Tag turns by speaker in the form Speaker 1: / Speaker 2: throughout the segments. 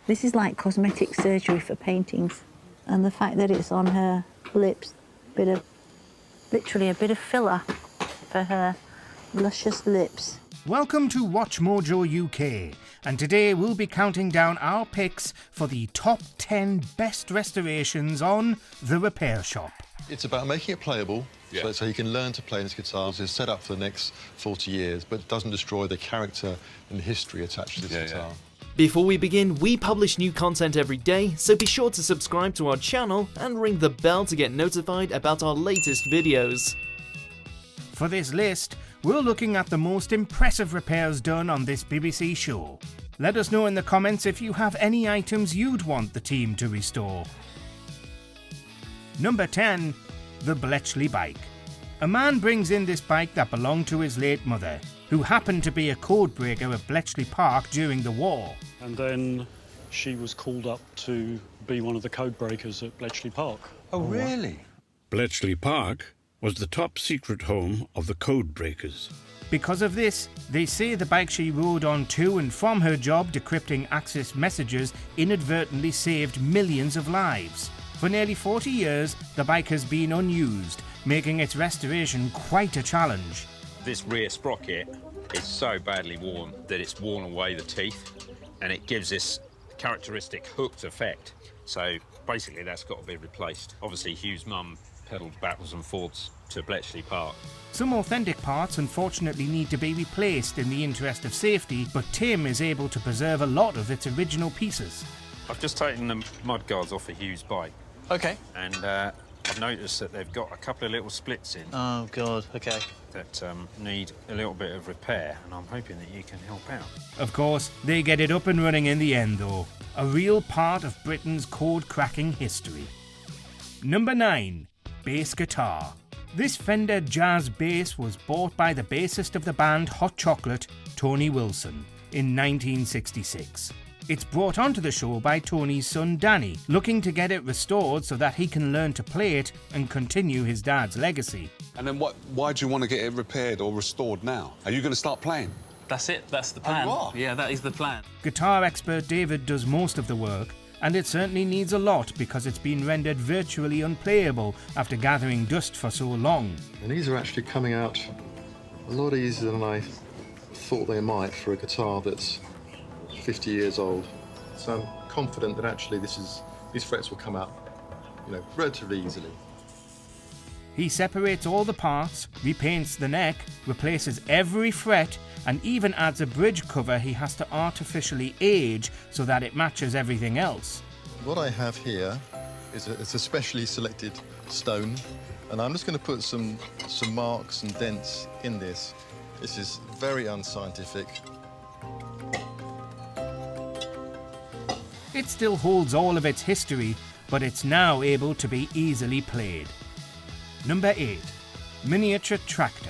Speaker 1: This is like cosmetic surgery for paintings. And the fact that it's on her lips, literally a bit of filler for her luscious lips.
Speaker 2: Welcome to WatchMojoUK, and today we'll be counting down our picks for the top 10 best restorations on The Repair Shop.
Speaker 3: It's about making it playable, so you can learn to play this guitar. It's set up for the next 40 years, but it doesn't destroy the character and the history attached to this guitar.
Speaker 4: Before we begin, we publish new content every day, so be sure to subscribe to our channel and ring the bell to get notified about our latest videos.
Speaker 2: For this list, we're looking at the most impressive repairs done on this BBC show. Let us know in the comments if you have any items you'd want the team to restore. Number 10. The Bletchley Bike. A man brings in this bike that belonged to his late mother, who happened to be a code breaker at Bletchley Park during the war.
Speaker 5: And then she was called up to be one of the code breakers at Bletchley Park.
Speaker 6: Oh, really?
Speaker 7: Bletchley Park was the top secret home of the code breakers.
Speaker 2: Because of this, they say the bike she rode on to and from her job decrypting Axis messages inadvertently saved millions of lives. For nearly 40 years, the bike has been unused, making its restoration quite a challenge.
Speaker 8: This rear sprocket is so badly worn that it's worn away the teeth, and it gives this characteristic hooked effect. So basically that's got to be replaced. Obviously Hugh's mum pedalled backwards and forwards to Bletchley Park.
Speaker 2: Some authentic parts unfortunately need to be replaced in the interest of safety, but Tim is able to preserve a lot of its original pieces.
Speaker 8: I've just taken the mud guards off of Hugh's bike.
Speaker 6: OK.
Speaker 8: And I've noticed that they've got a couple of little splits in.
Speaker 6: Oh, God, OK.
Speaker 8: That need a little bit of repair, and I'm hoping that you can help out.
Speaker 2: Of course, they get it up and running in the end though. A real part of Britain's code-cracking history. Number 9. Bass guitar. This Fender Jazz bass was bought by the bassist of the band Hot Chocolate, Tony Wilson, in 1966. It's brought onto the show by Tony's son Danny, looking to get it restored so that he can learn to play it and continue his dad's legacy.
Speaker 9: And then why do you want to get it repaired or restored now? Are you going to start playing?
Speaker 6: That's it, that's the plan.
Speaker 9: Oh, you are?
Speaker 6: Yeah, that is the plan.
Speaker 2: Guitar expert David does most of the work, and it certainly needs a lot because it's been rendered virtually unplayable after gathering dust for so long.
Speaker 3: And these are actually coming out a lot easier than I thought they might for a guitar that's 50 years old. So I'm confident that actually these frets will come out, relatively easily.
Speaker 2: He separates all the parts, repaints the neck, replaces every fret, and even adds a bridge cover he has to artificially age so that it matches everything else.
Speaker 3: What I have here is it's a specially selected stone, and I'm just going to put some marks and dents in this. This is very unscientific.
Speaker 2: It still holds all of its history, but it's now able to be easily played. Number 8. Miniature tractor.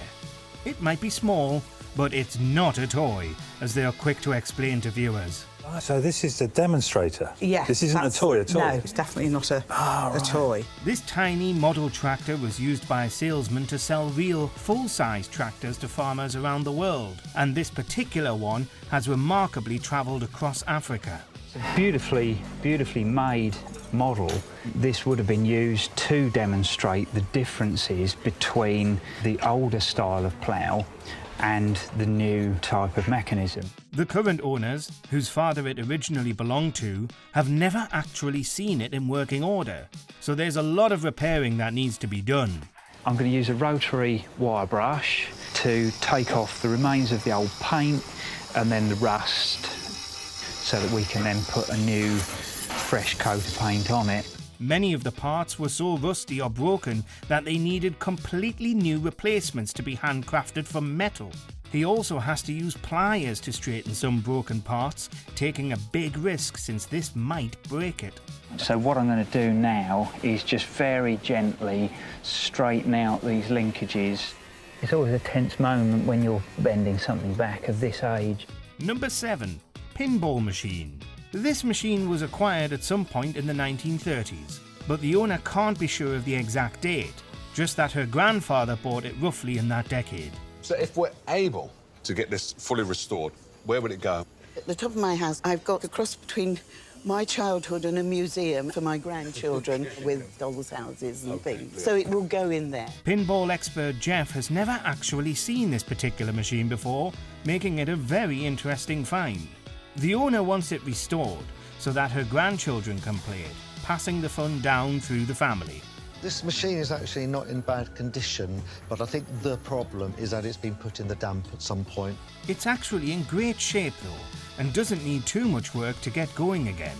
Speaker 2: It might be small, but it's not a toy, as they are quick to explain to viewers.
Speaker 10: So this is the demonstrator?
Speaker 11: Yeah.
Speaker 10: This isn't a toy at all?
Speaker 11: No, it's definitely not a toy.
Speaker 2: This tiny model tractor was used by salesmen to sell real, full-size tractors to farmers around the world, and this particular one has remarkably travelled across Africa.
Speaker 12: Beautifully made model. This would have been used to demonstrate the differences between the older style of plough and the new type of mechanism.
Speaker 2: The current owners, whose father it originally belonged to, have never actually seen it in working order, so there's a lot of repairing that needs to be done.
Speaker 12: I'm going to use a rotary wire brush to take off the remains of the old paint and then the rust, so that we can then put a new, fresh coat of paint on it.
Speaker 2: Many of the parts were so rusty or broken that they needed completely new replacements to be handcrafted from metal. He also has to use pliers to straighten some broken parts, taking a big risk since this might break it.
Speaker 12: So what I'm going to do now is just very gently straighten out these linkages. It's always a tense moment when you're bending something back of this age.
Speaker 2: Number 7. Pinball machine. This machine was acquired at some point in the 1930s, but the owner can't be sure of the exact date, just that her grandfather bought it roughly in that decade.
Speaker 9: So if we're able to get this fully restored, where would it go?
Speaker 11: At the top of my house, I've got a cross between my childhood and a museum for my grandchildren with dolls' houses and things. So it will go in there.
Speaker 2: Pinball expert Jeff has never actually seen this particular machine before, making it a very interesting find. The owner wants it restored so that her grandchildren can play it, passing the fun down through the family.
Speaker 13: This machine is actually not in bad condition, but I think the problem is that it's been put in the damp at some point.
Speaker 2: It's actually in great shape though, and doesn't need too much work to get going again.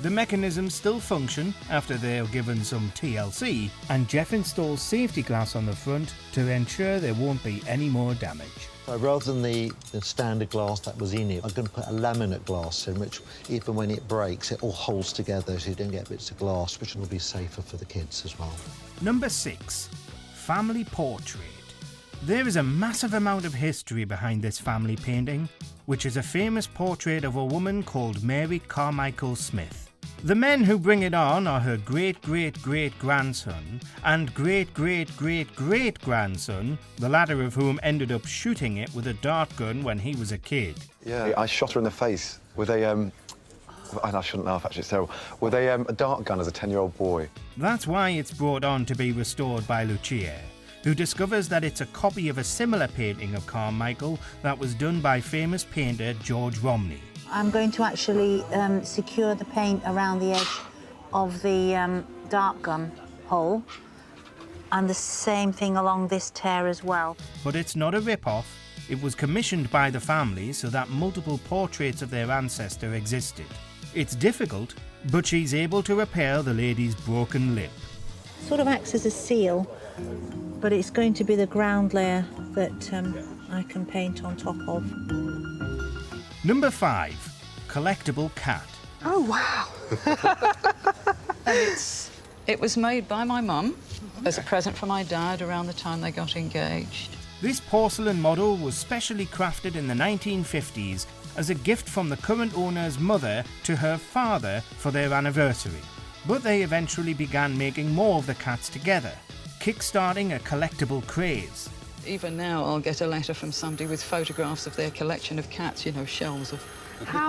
Speaker 2: The mechanisms still function after they're given some TLC, and Jeff installs safety glass on the front to ensure there won't be any more damage.
Speaker 13: So rather than the standard glass that was in it, I'm going to put a laminate glass in, which even when it breaks, it all holds together so you don't get bits of glass, which will be safer for the kids as well.
Speaker 2: Number 6. Family Portrait. There is a massive amount of history behind this family painting, which is a famous portrait of a woman called Mary Carmichael Smith. The men who bring it on are her great-great-great-grandson and great-great-great-great-grandson, the latter of whom ended up shooting it with a dart gun when he was a kid.
Speaker 14: Yeah, I shot her in the face with a, and I shouldn't laugh, actually, it's terrible, with a dart gun as a 10-year-old boy.
Speaker 2: That's why it's brought on to be restored by Lucia, who discovers that it's a copy of a similar painting of Carmichael that was done by famous painter George Romney.
Speaker 1: I'm going to actually secure the paint around the edge of the dart gun hole, and the same thing along this tear as well.
Speaker 2: But it's not a rip-off. It was commissioned by the family so that multiple portraits of their ancestor existed. It's difficult, but she's able to repair the lady's broken lip.
Speaker 1: Sort of acts as a seal, but it's going to be the ground layer that I can paint on top of.
Speaker 2: Number 5. Collectible cat.
Speaker 15: Oh, wow. And it was made by my mum as a present for my dad around the time they got engaged.
Speaker 2: This porcelain model was specially crafted in the 1950s as a gift from the current owner's mother to her father for their anniversary. But they eventually began making more of the cats together, kick-starting a collectible craze.
Speaker 15: Even now, I'll get a letter from somebody with photographs of their collection of cats, you know, shells of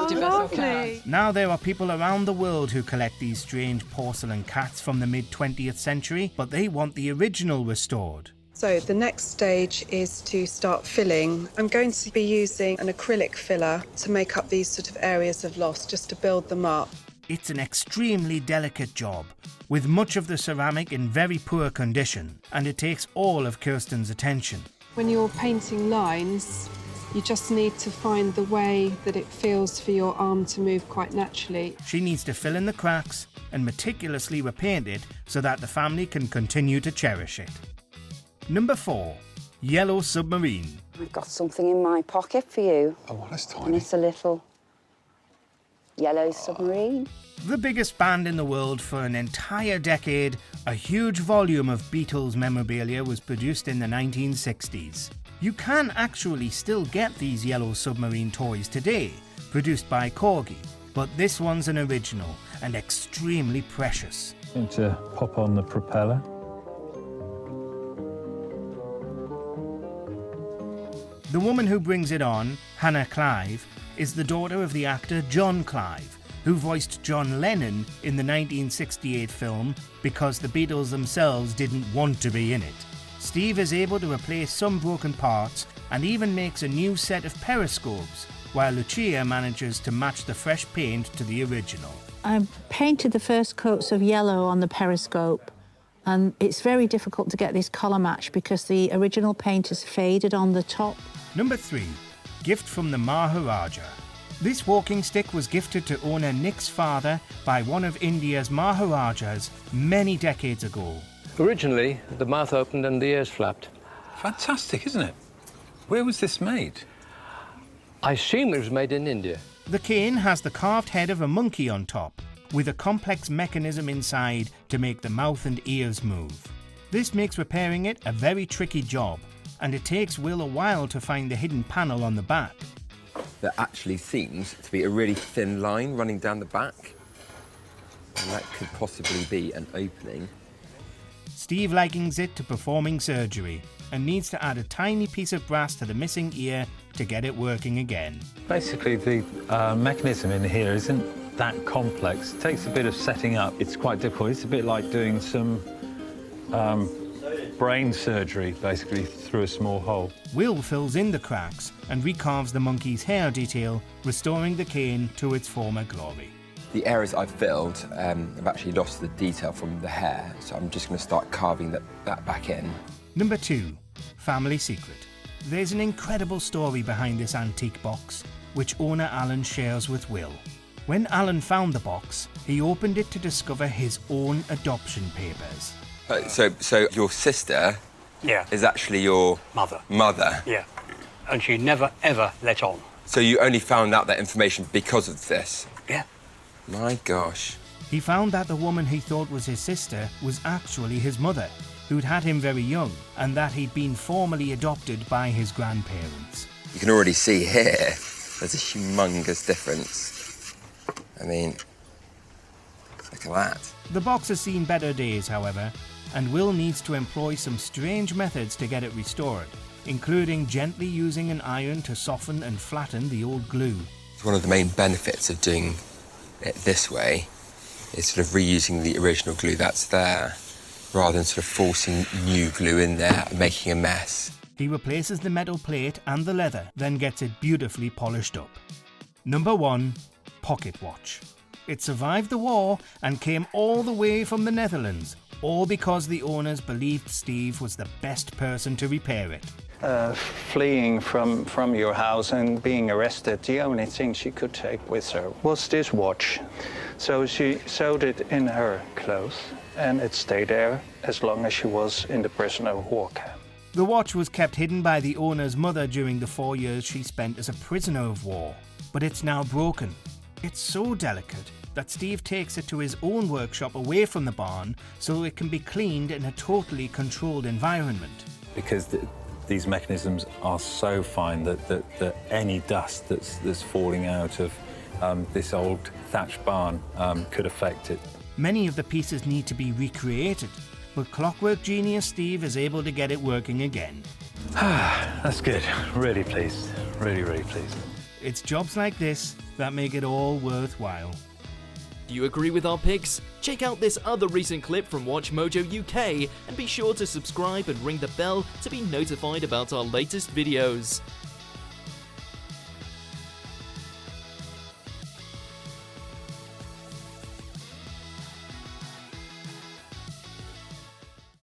Speaker 15: diverse cats.
Speaker 2: Now there are people around the world who collect these strange porcelain cats from the mid-20th century, but they want the original restored.
Speaker 16: So the next stage is to start filling. I'm going to be using an acrylic filler to make up these sort of areas of loss, just to build them up.
Speaker 2: It's an extremely delicate job, with much of the ceramic in very poor condition, and it takes all of Kirsten's attention.
Speaker 16: When you're painting lines, you just need to find the way that it feels for your arm to move quite naturally.
Speaker 2: She needs to fill in the cracks and meticulously repaint it so that the family can continue to cherish it. Number 4. Yellow Submarine.
Speaker 17: I've got something in my pocket for you.
Speaker 9: Oh, that's tiny.
Speaker 17: And it's a little yellow submarine.
Speaker 2: The biggest band in the world for an entire decade, a huge volume of Beatles memorabilia was produced in the 1960s. You can actually still get these yellow submarine toys today, produced by Corgi, but this one's an original and extremely precious.
Speaker 10: Going to pop on the propeller.
Speaker 2: The woman who brings it on, Hannah Clive, is the daughter of the actor John Clive, who voiced John Lennon in the 1968 film because the Beatles themselves didn't want to be in it. Steve is able to replace some broken parts and even makes a new set of periscopes, while Lucia manages to match the fresh paint to the original.
Speaker 1: I painted the first coats of yellow on the periscope, and it's very difficult to get this colour match because the original paint has faded on the top.
Speaker 2: Number 3. Gift from the Maharaja. This walking stick was gifted to owner Nick's father by one of India's Maharajas many decades ago.
Speaker 18: Originally, the mouth opened and the ears flapped.
Speaker 10: Fantastic, isn't it? Where was this made?
Speaker 18: I assume it was made in India.
Speaker 2: The cane has the carved head of a monkey on top, with a complex mechanism inside to make the mouth and ears move. This makes repairing it a very tricky job, and it takes Will a while to find the hidden panel on the back.
Speaker 19: There actually seems to be a really thin line running down the back, and that could possibly be an opening.
Speaker 2: Steve likens it to performing surgery and needs to add a tiny piece of brass to the missing ear to get it working again.
Speaker 10: Basically, the mechanism in here isn't that complex. It takes a bit of setting up. It's quite difficult. It's a bit like doing some brain surgery, basically, through a small hole.
Speaker 2: Will fills in the cracks and recarves the monkey's hair detail, restoring the cane to its former glory.
Speaker 19: The areas I've filled, I've actually lost the detail from the hair, so I'm just going to start carving that back in.
Speaker 2: Number 2, Family Secret. There's an incredible story behind this antique box, which owner Alan shares with Will. When Alan found the box, he opened it to discover his own adoption papers.
Speaker 19: So your sister is actually your mother?
Speaker 20: Yeah, and she never, ever let on.
Speaker 19: So you only found out that information because of this?
Speaker 20: Yeah.
Speaker 19: My gosh.
Speaker 2: He found that the woman he thought was his sister was actually his mother, who'd had him very young, and that he'd been formally adopted by his grandparents.
Speaker 19: You can already see here, there's a humongous difference. I mean, look at that.
Speaker 2: The box has seen better days, however, and Will needs to employ some strange methods to get it restored, including gently using an iron to soften and flatten the old glue.
Speaker 19: One of the main benefits of doing it this way is sort of reusing the original glue that's there, rather than sort of forcing new glue in there and making a mess.
Speaker 2: He replaces the metal plate and the leather, then gets it beautifully polished up. Number 1, pocket watch. It survived the war and came all the way from the Netherlands, all because the owners believed Steve was the best person to repair it.
Speaker 12: Fleeing from your house and being arrested, the only thing she could take with her was this watch. So she sewed it in her clothes, and it stayed there as long as she was in the prisoner of war camp.
Speaker 2: The watch was kept hidden by the owner's mother during the 4 years she spent as a prisoner of war, but it's now broken. It's so delicate that Steve takes it to his own workshop away from the barn so it can be cleaned in a totally controlled environment.
Speaker 10: Because these mechanisms are so fine that any dust that's falling out of this old thatched barn could affect it.
Speaker 2: Many of the pieces need to be recreated, but clockwork genius Steve is able to get it working again.
Speaker 10: That's good. Really pleased. Really, really pleased.
Speaker 2: It's jobs like this that make it all worthwhile.
Speaker 4: Do you agree with our picks? Check out this other recent clip from WatchMojoUK and be sure to subscribe and ring the bell to be notified about our latest videos.